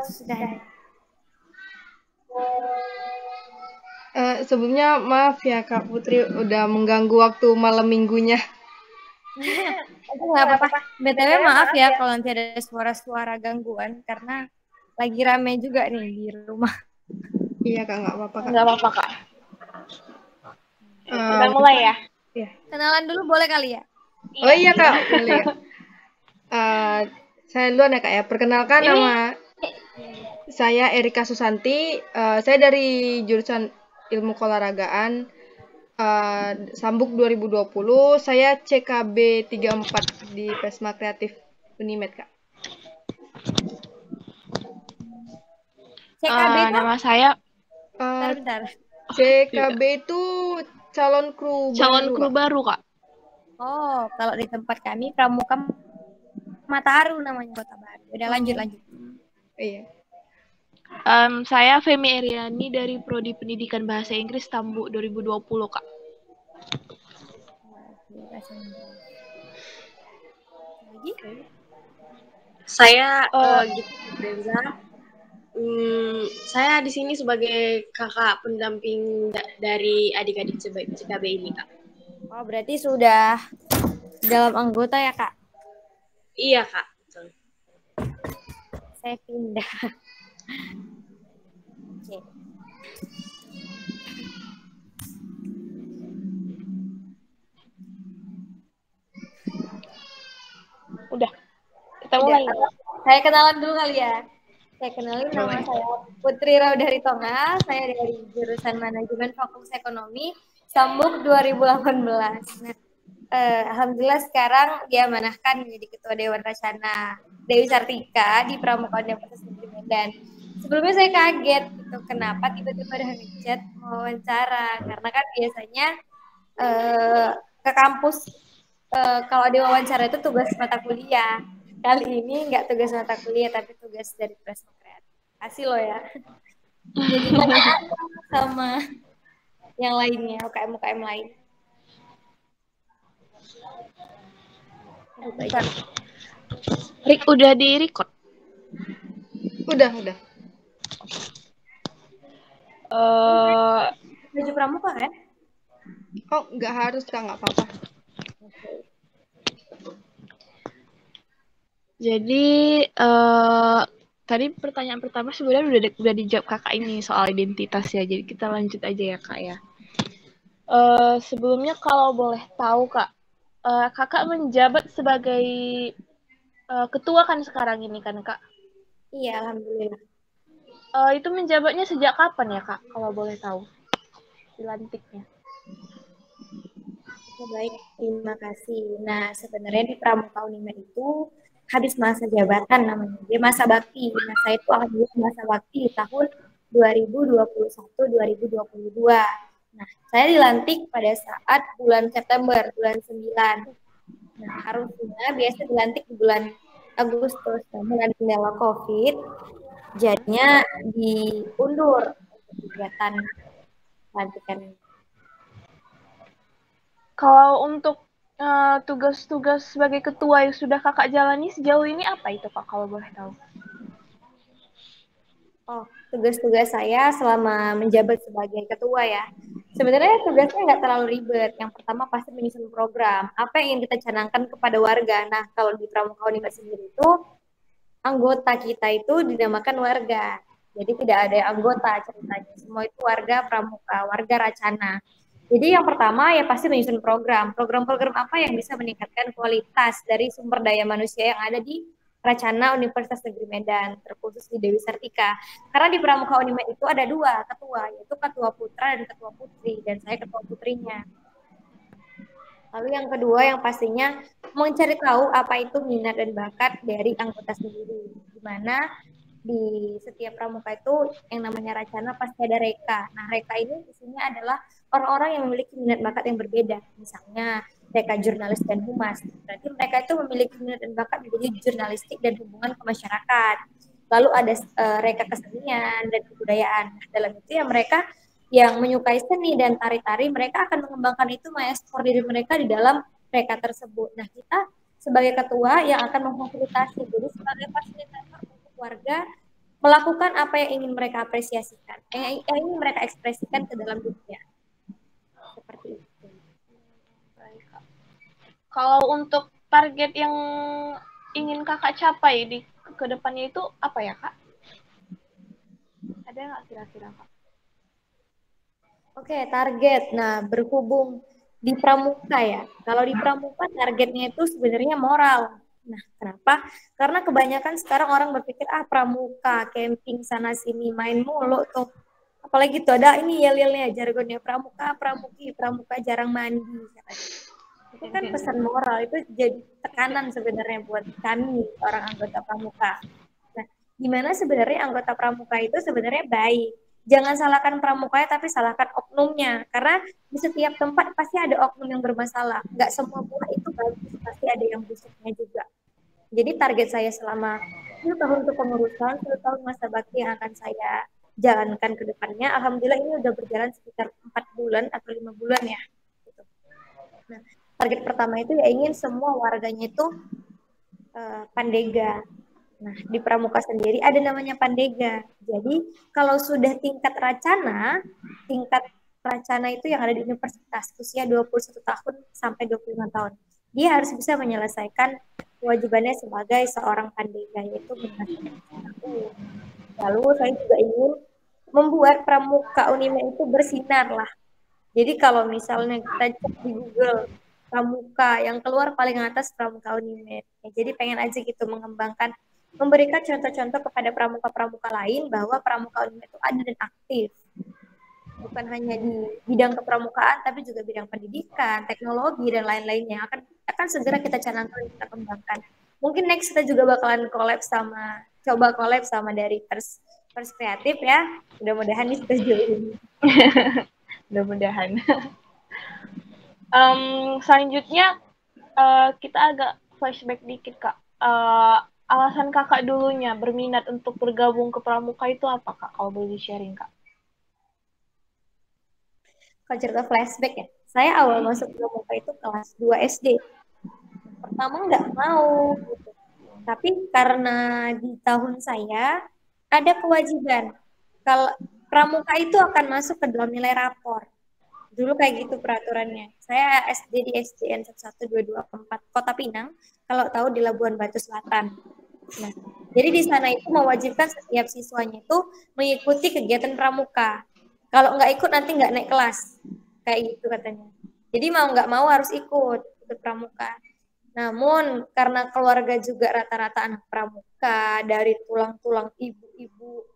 sudah. Sebelumnya maaf ya Kak Putri udah mengganggu waktu malam minggunya. Itu nggak apa-apa. BTW maaf ya kalau nanti ada suara-suara gangguan karena lagi rame juga nih di rumah. Iya Kak, nggak apa-apa Kak. Nggak apa-apa, Kak. Kita Eh, mulai ya. ya. Kenalan dulu boleh kali ya? Oh iya Kak, boleh ya. Saya duluan ya Kak ya. Perkenalkan nama saya Erika Susanti. Saya dari jurusan Ilmu Keolahragaan. Sambuk 2020. Saya CKB 34 di Pesma Kreatif Unimed Kak. CKB itu Nama saya bentar. CKB itu calon kru baru, Kak. Oh, kalau di tempat kami Pramuka Mataharu namanya, Kota Baru. Udah lanjut. Iya. Saya Femi Eriani dari Prodi Pendidikan Bahasa Inggris Tambuk 2020, Kak. Lagi? Saya Gita Reza. Saya di sini sebagai kakak pendamping dari adik-adik CKB ini, Kak. Oh, berarti sudah dalam anggota ya, Kak? Iya, Kak. Betul. Saya pindah. Oke. Udah. Kita mulai. Saya kenalan dulu kali ya. Saya kenalin nama saya Putri Raudari Tonga. Saya dari jurusan Manajemen Fakultas Ekonomi Sambuk 2018. Nah, alhamdulillah sekarang diamanahkan menjadi Ketua Dewan Racana Dewi Sartika di Pramuka Universitas Negeri Medan. Sebelumnya saya kaget gitu, kenapa tiba-tiba ada ngechat mau wawancara, karena kan biasanya ke kampus kalau ada wawancara itu tugas mata kuliah. Kali ini nggak tugas mata kuliah, tapi tugas dari Presma Kreatif. Kasih lo ya. Jadi sama yang lainnya, UKM-UKM lain. Rik, udah di-record? Udah. Baju pramuka kan? Oh, nggak harus Kak, nggak apa-apa. Jadi tadi pertanyaan pertama sebenarnya udah dijawab kakak ini soal identitas ya. Jadi kita lanjut aja ya kak ya. Sebelumnya kalau boleh tahu kak, kakak menjabat sebagai ketua kan sekarang ini kan kak? Iya, alhamdulillah. Itu menjabatnya sejak kapan ya kak? Kalau boleh tahu dilantiknya. Baik, terima kasih. Nah, sebenarnya di Pramuka Unimed itu habis masa jabatan namanya. Dia masa bakti. Nah, saya itu alhamdulillah masa bakti di tahun 2021-2022. Nah, saya dilantik pada saat bulan September, bulan 9. Nah, harusnya biasa dilantik di bulan Agustus. Namun ada kendala COVID, jadinya diundur kegiatan pelantikan. Kalau untuk tugas-tugas sebagai ketua yang sudah kakak jalani sejauh ini apa itu kak kalau boleh tahu? Oh, tugas-tugas saya selama menjabat sebagai ketua ya. Sebenarnya tugasnya nggak terlalu ribet. Yang pertama pasti menyusun program. Apa yang ingin kita canangkan kepada warga. Nah, kalau di Pramuka Unimed sendiri itu, anggota kita itu dinamakan warga. Jadi tidak ada anggota ceritanya. Semua itu warga Pramuka, warga Racana. Jadi yang pertama ya pasti menyusun program. Program-program apa yang bisa meningkatkan kualitas dari sumber daya manusia yang ada di Racana Universitas Negeri Medan, terkhusus di Dewi Sartika. Karena di Pramuka Unimed itu ada dua ketua, yaitu ketua putra dan ketua putri, dan saya ketua putrinya. Lalu yang kedua yang pastinya mencari tahu apa itu minat dan bakat dari anggota sendiri. Di mana di setiap pramuka itu yang namanya Racana pasti ada reka. Nah, reka ini isinya adalah orang-orang yang memiliki minat bakat yang berbeda. Misalnya reka jurnalis dan humas. Berarti mereka itu memiliki minat dan bakat menjadi jurnalistik dan hubungan ke masyarakat. Lalu ada reka kesenian dan kebudayaan. Nah, dalam itu ya mereka yang menyukai seni dan tari-tari, mereka akan mengembangkan itu, mengekspor diri mereka di dalam reka tersebut. Nah, kita sebagai ketua yang akan memfasilitasi, jadi sebagai fasilitator untuk warga melakukan apa yang ingin mereka apresiasikan, yang ingin mereka ekspresikan ke dalam dunia. Seperti itu. Baik, Kak. Kalau untuk target yang ingin kakak capai di kedepannya itu apa ya, Kak? Ada nggak kira-kira, Kak? Oke, target. Nah, berhubung di pramuka ya. Kalau di pramuka targetnya itu sebenarnya moral. Nah, kenapa? Karena kebanyakan sekarang orang berpikir, pramuka, camping sana sini, main mulu tuh. Apalagi tuh ada ini yel-yelnya, jargonnya pramuka, pramuka jarang mandi. Itu kan pesan moral, itu jadi tekanan sebenarnya buat kami, orang anggota pramuka. Nah, gimana sebenarnya anggota pramuka itu sebenarnya baik. Jangan salahkan pramukanya, tapi salahkan oknumnya. Karena di setiap tempat pasti ada oknum yang bermasalah. Nggak semua buah itu bagus, pasti ada yang busuknya juga. Jadi target saya selama 10 tahun kepengurusan, 10 tahun masa bakti yang akan saya jalankan ke depannya, alhamdulillah ini udah berjalan sekitar 4 bulan atau 5 bulan ya. Gitu. Nah, target pertama itu ya ingin semua warganya itu pandega. Nah, di pramuka sendiri ada namanya pandega. Jadi, kalau sudah tingkat racana itu yang ada di universitas, usia 21 tahun sampai 25 tahun. Dia harus bisa menyelesaikan kewajibannya sebagai seorang pandega, yaitu menyelesaikan SKU. Lalu, saya juga ingin membuat pramuka Unime itu bersinar lah. Jadi, kalau misalnya kita cek di Google, pramuka, yang keluar paling atas pramuka Unime. Ya, jadi, pengen aja gitu memberikan contoh-contoh kepada pramuka-pramuka lain bahwa pramuka Unime itu ada dan aktif. Bukan hanya di bidang kepramukaan, tapi juga bidang pendidikan, teknologi, dan lain-lainnya. Akan segera kita canangkan, kita kembangkan. Mungkin next kita juga bakalan coba collab sama dari Pers Kreatif ya. Mudah-mudahan nih sudah jauh ini. Mudah-mudahan. Selanjutnya, kita agak flashback dikit, Kak. Alasan kakak dulunya berminat untuk bergabung ke pramuka itu apa, Kak? Kalau boleh di-sharing, Kak. Kalau cerita flashback ya, saya awal masuk pramuka itu kelas 2 SD. Pertama nggak mau, gitu. Tapi karena di tahun saya ada kewajiban. Kalau pramuka itu akan masuk ke dalam nilai rapor. Dulu kayak gitu peraturannya. Saya SD di SDN 11224 Kota Pinang, kalau tahu di Labuan Batu Selatan. Nah, jadi di sana itu mewajibkan setiap siswanya itu mengikuti kegiatan pramuka. Kalau nggak ikut nanti nggak naik kelas, kayak gitu katanya. Jadi mau nggak mau harus ikut pramuka. Namun karena keluarga juga rata-rata anak pramuka, dari tulang-tulang ibu-ibu,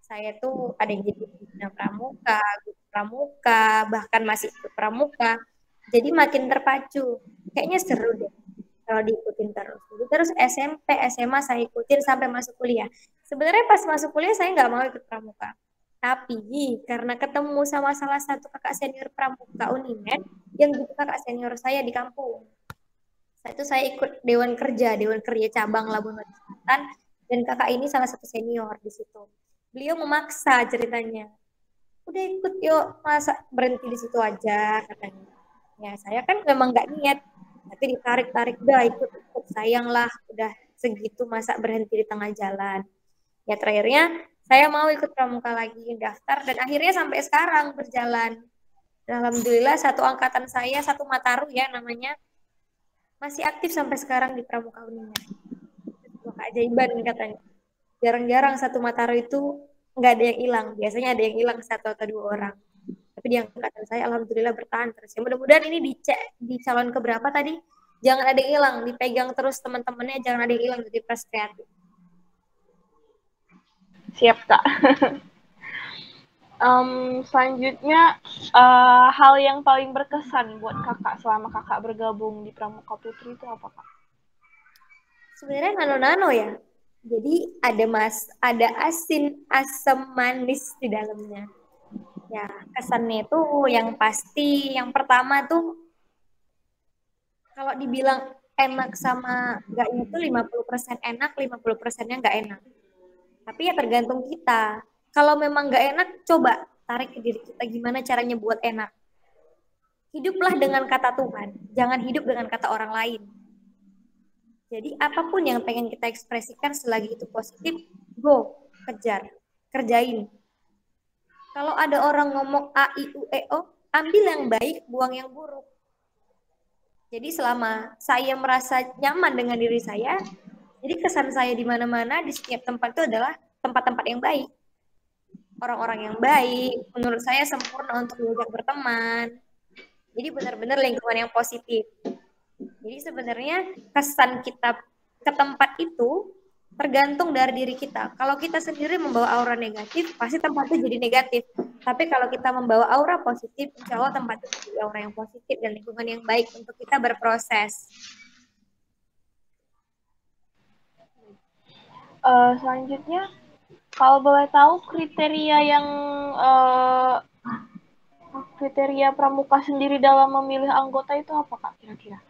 saya tuh ada yang jadi pembina pramuka, guru pramuka, bahkan masih ikut pramuka. Jadi makin terpacu. Kayaknya seru deh kalau diikutin terus. Jadi terus SMP, SMA saya ikutin sampai masuk kuliah. Sebenarnya pas masuk kuliah saya nggak mau ikut pramuka. Tapi karena ketemu sama salah satu kakak senior pramuka Unimed yang juga kakak senior saya di kampung. Saya ikut Dewan Kerja cabang Labuan Batu Selatan, dan kakak ini salah satu senior di situ. Beliau memaksa ceritanya. Udah ikut yuk, masa berhenti di situ aja katanya. Ya saya kan memang nggak niat, tapi ditarik-tarik, udah ikut, sayang lah, udah segitu masa berhenti di tengah jalan. Ya terakhirnya saya mau ikut pramuka lagi, daftar, dan akhirnya sampai sekarang berjalan. Dan alhamdulillah satu angkatan saya, satu Mataru ya namanya, masih aktif sampai sekarang di pramuka Unime. Keajaiban katanya. Jarang-jarang satu Mataru itu nggak ada yang hilang. Biasanya ada yang hilang 1 atau 2 orang. Tapi di angkatan saya alhamdulillah bertahan terus. Ya, mudah-mudahan ini di calon keberapa tadi, jangan ada yang hilang, dipegang terus teman-temannya, jangan ada yang hilang dari Pers Kreatif. Siap, Kak. Selanjutnya, hal yang paling berkesan buat kakak selama kakak bergabung di Pramuka Putri itu apa, Kak? Sebenarnya nano-nano ya. Jadi ada asin, asam, manis di dalamnya. Ya, kesannya itu yang pasti, yang pertama tuh kalau dibilang enak sama enggaknya itu 50% enak, 50%-nya enggak enak. Tapi ya tergantung kita. Kalau memang enggak enak, coba tarik ke diri kita gimana caranya buat enak. Hiduplah dengan kata Tuhan, jangan hidup dengan kata orang lain. Jadi apapun yang pengen kita ekspresikan selagi itu positif, go. kejar, kerjain. Kalau ada orang ngomong A, I, U, E, O, ambil yang baik, buang yang buruk. Jadi selama saya merasa nyaman dengan diri saya, jadi kesan saya di mana-mana, di setiap tempat itu adalah tempat-tempat yang baik. Orang-orang yang baik, menurut saya sempurna untuk diajak berteman. Jadi benar-benar lingkungan yang positif. Jadi sebenarnya kesan kita ke tempat itu tergantung dari diri kita. Kalau kita sendiri membawa aura negatif, pasti tempat itu jadi negatif. Tapi kalau kita membawa aura positif, insya Allah tempat itu jadi aura yang positif dan lingkungan yang baik untuk kita berproses. Selanjutnya, kalau boleh tahu kriteria pramuka sendiri dalam memilih anggota itu apa, Kak, kira-kira?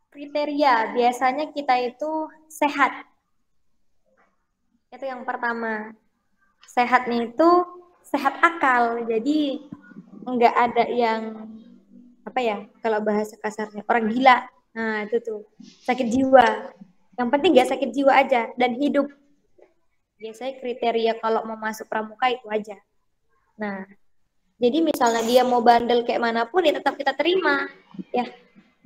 Kriteria, biasanya kita itu sehat. Itu yang pertama. Sehatnya itu sehat akal. Jadi nggak ada yang apa ya, kalau bahasa kasarnya orang gila. Nah, itu tuh sakit jiwa. Yang penting nggak sakit jiwa aja dan hidup. Biasanya kriteria kalau mau masuk pramuka itu aja. Nah, jadi misalnya dia mau bandel kayak manapun ya tetap kita terima. Ya,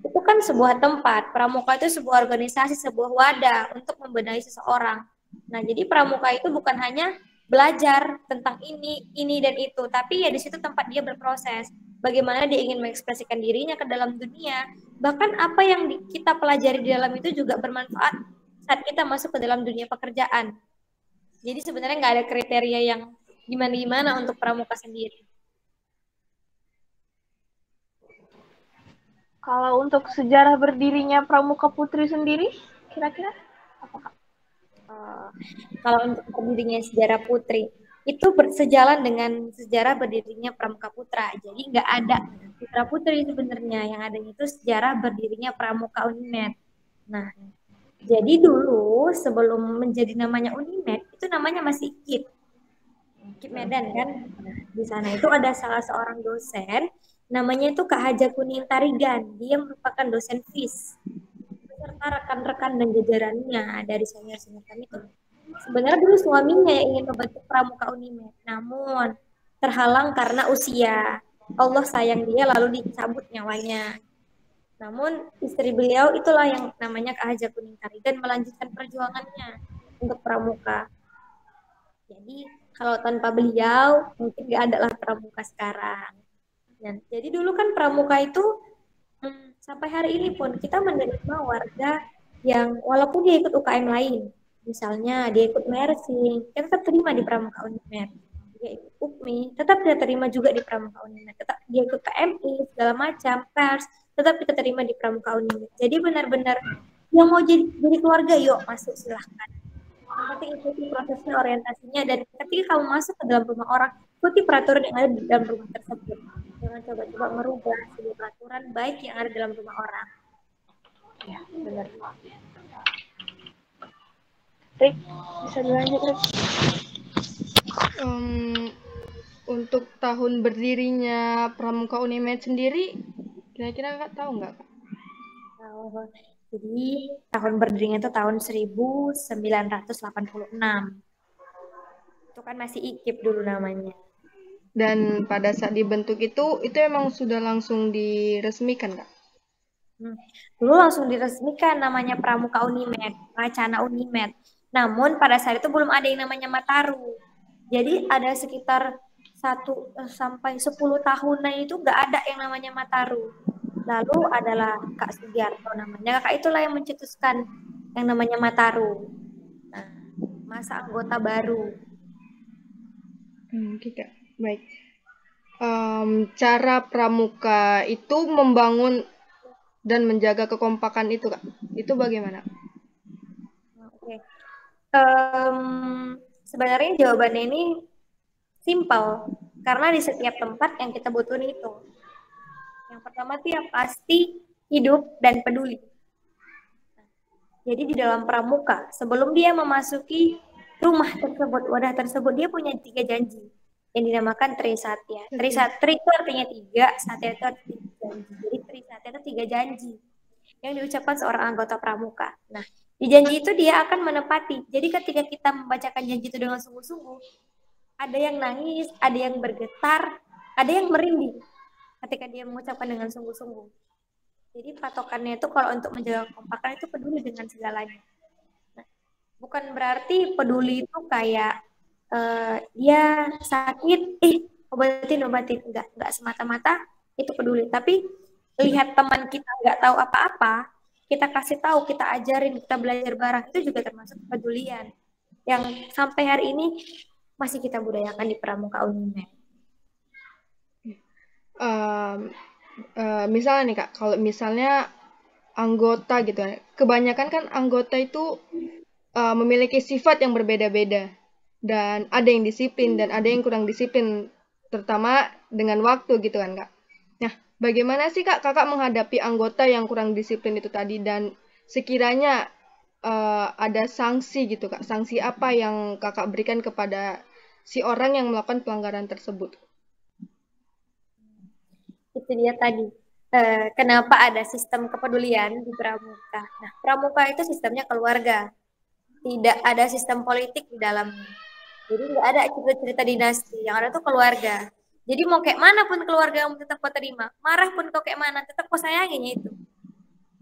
itu kan sebuah tempat. Pramuka itu sebuah organisasi, sebuah wadah untuk membenahi seseorang. Nah, jadi pramuka itu bukan hanya belajar tentang ini dan itu, tapi ya di situ tempat dia berproses. Bagaimana dia ingin mengekspresikan dirinya ke dalam dunia. Bahkan apa yang kita pelajari di dalam itu juga bermanfaat saat kita masuk ke dalam dunia pekerjaan. Jadi sebenarnya nggak ada kriteria yang gimana-gimana untuk pramuka sendiri. Kalau untuk sejarah berdirinya Pramuka Putri sendiri, kira-kira apa, Kak? Kalau untuk berdirinya sejarah Putri, itu bersejalan dengan sejarah berdirinya Pramuka Putra. Jadi nggak ada Putra Putri sebenarnya, yang ada itu sejarah berdirinya Pramuka Unimed. Nah, jadi dulu sebelum menjadi namanya Unimed, itu namanya masih KIP Medan kan. Nah, di sana itu ada salah seorang dosen, namanya itu Kak Haja Kuning Tarigan. Dia merupakan dosen FIS. Beserta rekan-rekan dan jajarannya dari senior-senior kami itu. Sebenarnya dulu suaminya yang ingin membentuk Pramuka Unimed, namun terhalang karena usia. Allah sayang dia lalu dicabut nyawanya. Namun istri beliau itulah yang namanya Kak Haja Kuning Tarigan melanjutkan perjuangannya untuk Pramuka. Jadi kalau tanpa beliau mungkin nggak ada lah pramuka sekarang. Dan jadi dulu kan pramuka itu sampai hari ini pun kita menerima warga yang walaupun dia ikut UKM lain, misalnya dia ikut nursing, kita tetap terima di pramuka Unimed. Dia ikut UKMI, tetap dia terima juga di pramuka Unimed. Tetap dia ikut PMI segala macam, pers, tetap kita terima di pramuka Unimed. Jadi benar-benar yang mau jadi keluarga, yuk masuk silahkan. Yang penting ikuti prosesnya, orientasinya, dan ketika kamu masuk ke dalam rumah orang, ikuti peraturan yang ada di dalam rumah tersebut. Jangan coba-coba merubah sebuah peraturan baik yang ada dalam rumah orang. Ya, benar. Rick, bisa dilanjut, Rick? Untuk tahun berdirinya Pramuka Unimed sendiri, kira-kira Kak tahu nggak, Kak? Jadi tahun berdirinya itu tahun 1986. Itu kan masih IKIP dulu namanya. Dan pada saat dibentuk itu emang sudah langsung diresmikan, Kak? Dulu langsung diresmikan namanya Pramuka Unimed, Wacana Unimed. Namun pada saat itu belum ada yang namanya Mataru. Jadi ada sekitar 1 sampai 10 tahunan itu nggak ada yang namanya Mataru. Lalu adalah Kak Sugiarto namanya. Kak itulah yang mencetuskan yang namanya Mataru. Nah, masa anggota baru. Oke, Kak. Baik. Cara pramuka itu membangun dan menjaga kekompakan itu, Kak. Itu bagaimana? Oke. Sebenarnya jawabannya ini simpel. Karena di setiap tempat yang kita butuhin itu. Yang pertama tuh yang pasti hidup dan peduli. Jadi di dalam pramuka, sebelum dia memasuki rumah tersebut, wadah tersebut, dia punya 3 janji yang dinamakan Trisatya. Tri itu artinya 3, Satya itu artinya janji. Jadi Trisatya itu 3 janji yang diucapkan seorang anggota pramuka. Nah, Di janji itu dia akan menepati. Jadi ketika kita membacakan janji itu dengan sungguh-sungguh, ada yang nangis, ada yang bergetar, ada yang merinding ketika dia mengucapkan dengan sungguh-sungguh. Jadi patokannya itu kalau untuk menjaga kekompakan itu peduli dengan segalanya. Nah, bukan berarti peduli itu kayak dia sakit, obatin, enggak semata-mata itu peduli. Tapi lihat teman kita nggak tahu apa-apa, kita kasih tahu, kita ajarin, kita belajar bareng, itu juga termasuk kepedulian yang sampai hari ini masih kita budayakan di Pramuka Unimed. Misalnya nih Kak, kalau misalnya anggota gitu ya, kebanyakan kan anggota itu memiliki sifat yang berbeda-beda, dan ada yang disiplin dan ada yang kurang disiplin, terutama dengan waktu gitu kan Kak. Nah, bagaimana sih Kakak menghadapi anggota yang kurang disiplin itu tadi, dan sekiranya ada sanksi gitu Kak, sanksi apa yang Kakak berikan kepada si orang yang melakukan pelanggaran tersebut? Itu dia tadi. Kenapa ada sistem kepedulian di Pramuka? Nah, Pramuka itu sistemnya keluarga. Tidak ada sistem politik di dalamnya. Jadi nggak ada cerita-cerita dinasti. Yang ada tuh keluarga. Jadi mau kayak mana pun keluarga yang tetap kau terima. Marah pun kau kayak mana, tetap kau sayanginya itu.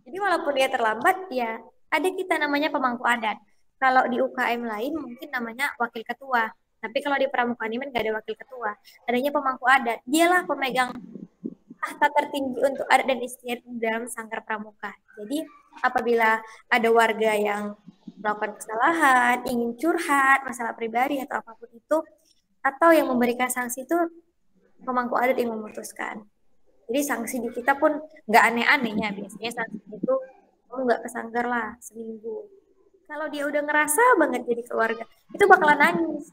Jadi walaupun dia terlambat, ya ada kita namanya pemangku adat. Kalau di UKM lain mungkin namanya wakil ketua. Tapi kalau di Pramuka ini nggak ada wakil ketua. Adanya pemangku adat. Dialah pemegang tahta tertinggi untuk adat dan istiadat dalam Sanggar Pramuka. Jadi apabila ada warga yang melakukan kesalahan, ingin curhat, masalah pribadi atau apapun itu, atau yang memberikan sanksi itu pemangku adat yang memutuskan. Jadi sanksi di kita pun nggak aneh-anehnya. Biasanya sanksi itu kamu nggak ke sanggar lah seminggu. Kalau dia udah ngerasa banget jadi keluarga, itu bakalan nangis.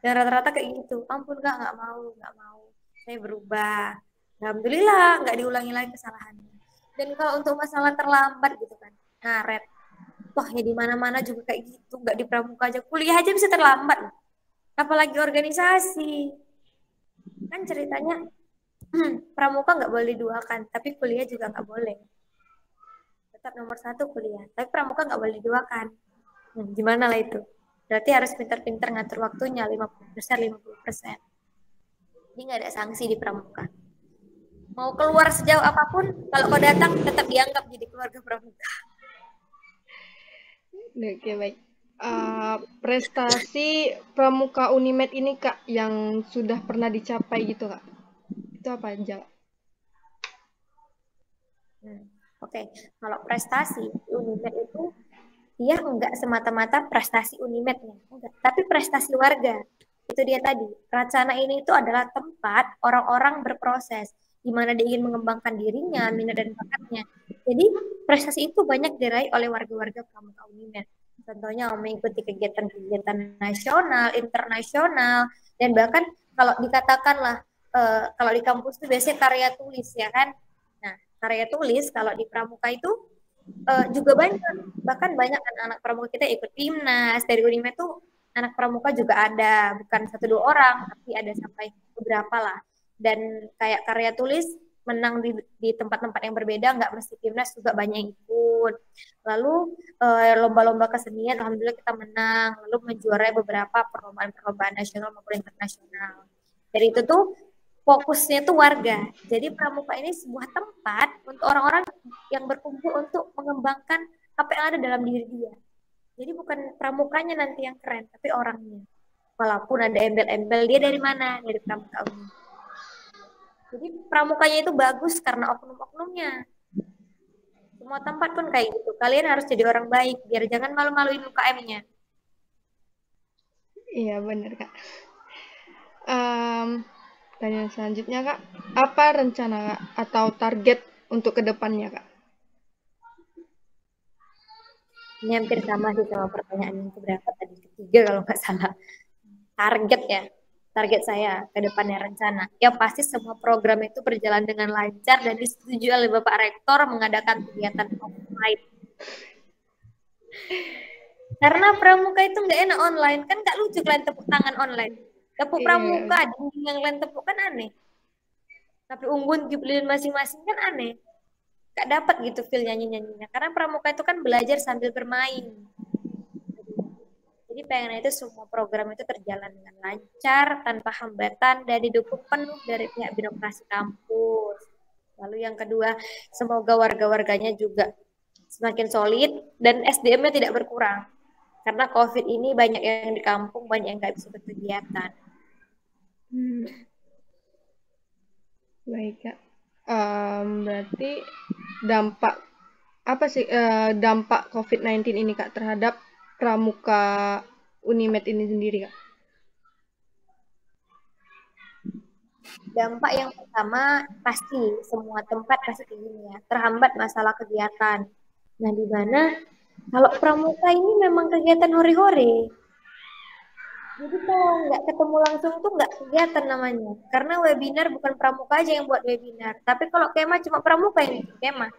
Dan rata-rata kayak gitu. Ampun nggak mau. Saya berubah. Alhamdulillah nggak diulangi lagi kesalahannya. Dan kalau untuk masalah terlambat gitu kan, ngaret. Wah ya di mana-mana juga kayak gitu. Nggak di pramuka aja, kuliah aja bisa terlambat. Apalagi organisasi. Kan ceritanya pramuka nggak boleh diduakan, tapi kuliah juga nggak boleh. Tetap nomor 1 kuliah, tapi pramuka nggak boleh diduakan. Gimana lah itu? Berarti harus pintar-pintar ngatur waktunya 50%, 50%. Jadi nggak ada sanksi di pramuka. Mau keluar sejauh apapun, kalau kau datang tetap dianggap jadi keluarga pramuka. Oke, baik. Prestasi Pramuka Unimed ini Kak yang sudah pernah dicapai gitu Kak, itu apa aja? Oke, kalau prestasi Unimed itu dia enggak semata-mata prestasi Unimednya, enggak, tapi prestasi warga. Itu dia tadi, Racana ini itu adalah tempat orang-orang berproses, di mana dia ingin mengembangkan dirinya, minat dan bakatnya. Jadi prestasi itu banyak diraih oleh warga-warga Pramuka Unimed. Contohnya mengikuti kegiatan-kegiatan nasional, internasional, dan bahkan kalau dikatakanlah kalau di kampus itu biasanya karya tulis ya kan. Nah, karya tulis kalau di Pramuka itu juga banyak, bahkan banyak anak-anak pramuka kita ikut timnas dari Unimed tuh. Anak pramuka juga ada, bukan 1-2 orang, tapi ada sampai beberapa lah. Dan kayak karya tulis menang di tempat-tempat yang berbeda, nggak mesti timnas juga banyak yang ikut. Lalu lomba-lomba kesenian, alhamdulillah kita menang. Lalu menjuarai beberapa perlombaan nasional maupun internasional. Dari itu tuh fokusnya tuh warga. Jadi pramuka ini sebuah tempat untuk orang-orang yang berkumpul untuk mengembangkan apa yang ada dalam diri dia. Jadi bukan pramukanya nanti yang keren, tapi orangnya. Walaupun ada embel-embel, dia dari mana? Dari pramuka umum. Jadi pramukanya itu bagus karena oknum-oknumnya. Semua tempat pun kayak gitu. Kalian harus jadi orang baik, biar jangan malu-maluin UKM-nya. Iya benar Kak. Pertanyaan selanjutnya Kak, apa rencana Kak atau target untuk kedepannya Kak? Ini hampir sama sih sama pertanyaan yang keberapa tadi, ketiga kalau nggak salah. Target ya, target saya ke depannya rencana. Ya pasti semua program itu berjalan dengan lancar dan disetujui oleh Bapak Rektor mengadakan kegiatan offline. Karena pramuka itu nggak enak online, kan nggak lucu kalian tepuk tangan online. Tepuk pramuka, dinding yang kalian tepuk kan aneh. Tapi unggun kipilin masing-masing kan aneh. nggak dapat gitu feel nyanyinya. Karena pramuka itu kan belajar sambil bermain. Jadi pengen itu semua program itu terjalan dengan lancar, tanpa hambatan, dan didukung penuh dari pihak birokrasi kampus. Lalu yang kedua, semoga warga-warganya juga semakin solid dan SDM-nya tidak berkurang. Karena COVID ini banyak yang di kampung, banyak yang nggak bisa berkegiatan. Baik, Kak. Berarti dampak apa sih dampak COVID-19 ini, Kak, terhadap pramuka Unimed ini sendiri, Kak? Dampak yang pertama pasti semua tempat pasti kayak gini ya, terhambat masalah kegiatan. Nah, di mana kalau pramuka ini memang kegiatan hore-hore. Jadi kalau nggak ketemu langsung tuh nggak kegiatan namanya. Karena webinar bukan pramuka aja yang buat webinar. Tapi kalau kemah cuma pramuka yang bikin kemah.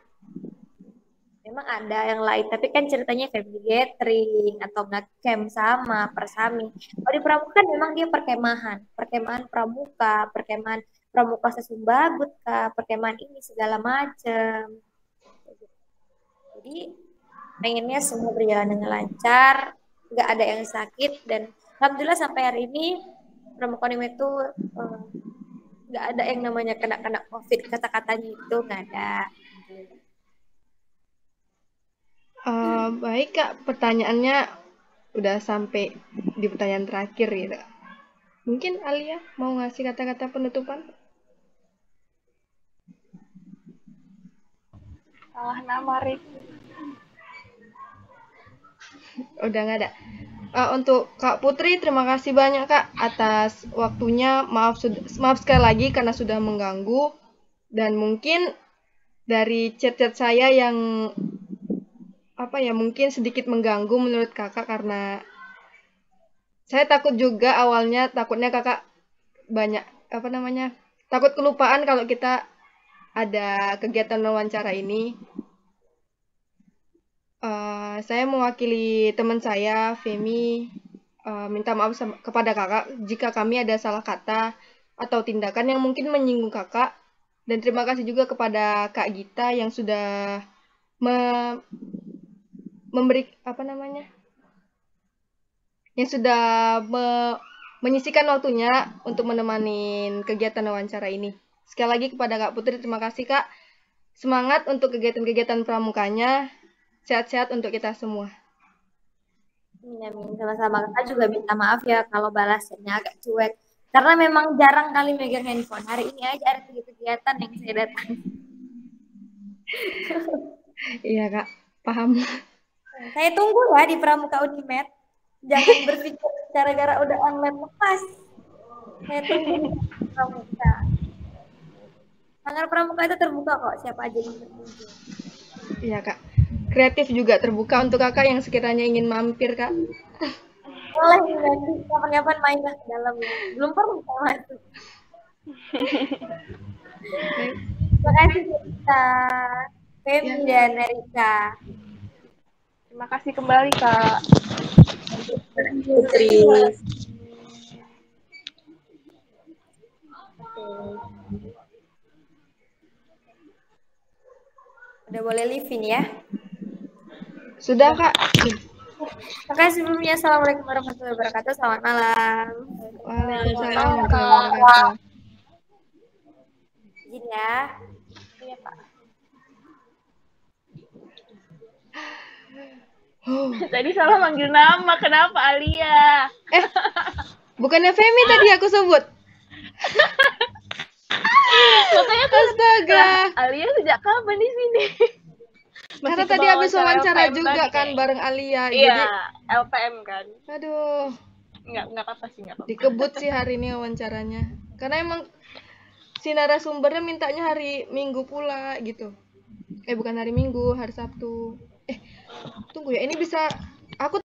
Memang ada yang lain, tapi kan ceritanya family gathering atau nggak camp sama persami. Kalau di pramuka kan memang dia perkemahan pramuka, perkemahan pramuka Sesumbagut, perkemahan ini segala macam. Jadi pengennya semua berjalan dengan lancar, nggak ada yang sakit, dan alhamdulillah sampai hari ini pramuka Unimed itu nggak ada yang namanya kena COVID, kata-katanya itu nggak ada. Baik, Kak, pertanyaannya udah sampai di pertanyaan terakhir gitu. Mungkin Alia mau ngasih kata-kata penutupan? Salah nama, Rik. Udah nggak ada. Untuk Kak Putri, terima kasih banyak, Kak, atas waktunya. Maaf sekali lagi karena sudah mengganggu. Dan mungkin dari chat-chat saya yang mungkin sedikit mengganggu menurut Kakak, karena saya takut juga awalnya, takutnya Kakak banyak takut kelupaan kalau kita ada kegiatan wawancara ini. Saya mewakili teman saya, Femi, minta maaf kepada Kakak jika kami ada salah kata atau tindakan yang mungkin menyinggung Kakak. Dan terima kasih juga kepada Kak Gita yang sudah menyisikan waktunya untuk menemani kegiatan wawancara ini. Sekali lagi kepada Kak Putri, terima kasih, Kak. Semangat untuk kegiatan-kegiatan pramukanya. Sehat-sehat untuk kita semua. Amin. Sama-sama. Kakak juga minta maaf ya kalau balasnya agak cuek. Karena memang jarang kali megang handphone. Hari ini aja ada kegiatan yang saya datang. Iya, Kak. Paham. Saya tunggu ya di Pramuka Unimed. Jangan berpikir gara-gara udah online lepas. Saya tunggu di Pramuka. Sanggar Pramuka itu terbuka kok, siapa aja yang berkunjung. Iya, Kak. Kreatif juga terbuka untuk Kakak yang sekiranya ingin mampir, Kak. Boleh nanti kapan-kapan main lah ke dalam ya. Belum pernah saya masuk. Terima kasih kita Femi dan Erika. Terima kasih kembali, Kak. Putri. Udah boleh live-in ya? Sudah, Kak. Terima kasih sebelumnya. Assalamualaikum warahmatullahi wabarakatuh. Selamat malam. Waalaikumsalam warahmatullahi wabarakatuh. Izin ya. Iya, Kak. Tadi salah manggil nama, kenapa Alia? Bukannya Femi tadi aku sebut? Makanya Astaga. Alia sejak kapan di sini? Karena tadi habis wawancara juga kan bareng Alia. Iya, Jadi LPM kan. aduh. Nggak apa-apa sih, nggak apa-apa. Dikebut sih hari ini wawancaranya. Karena emang si narasumbernya mintanya hari Minggu pula gitu. Bukan hari Minggu, hari Sabtu. Tunggu ya, ini bisa aku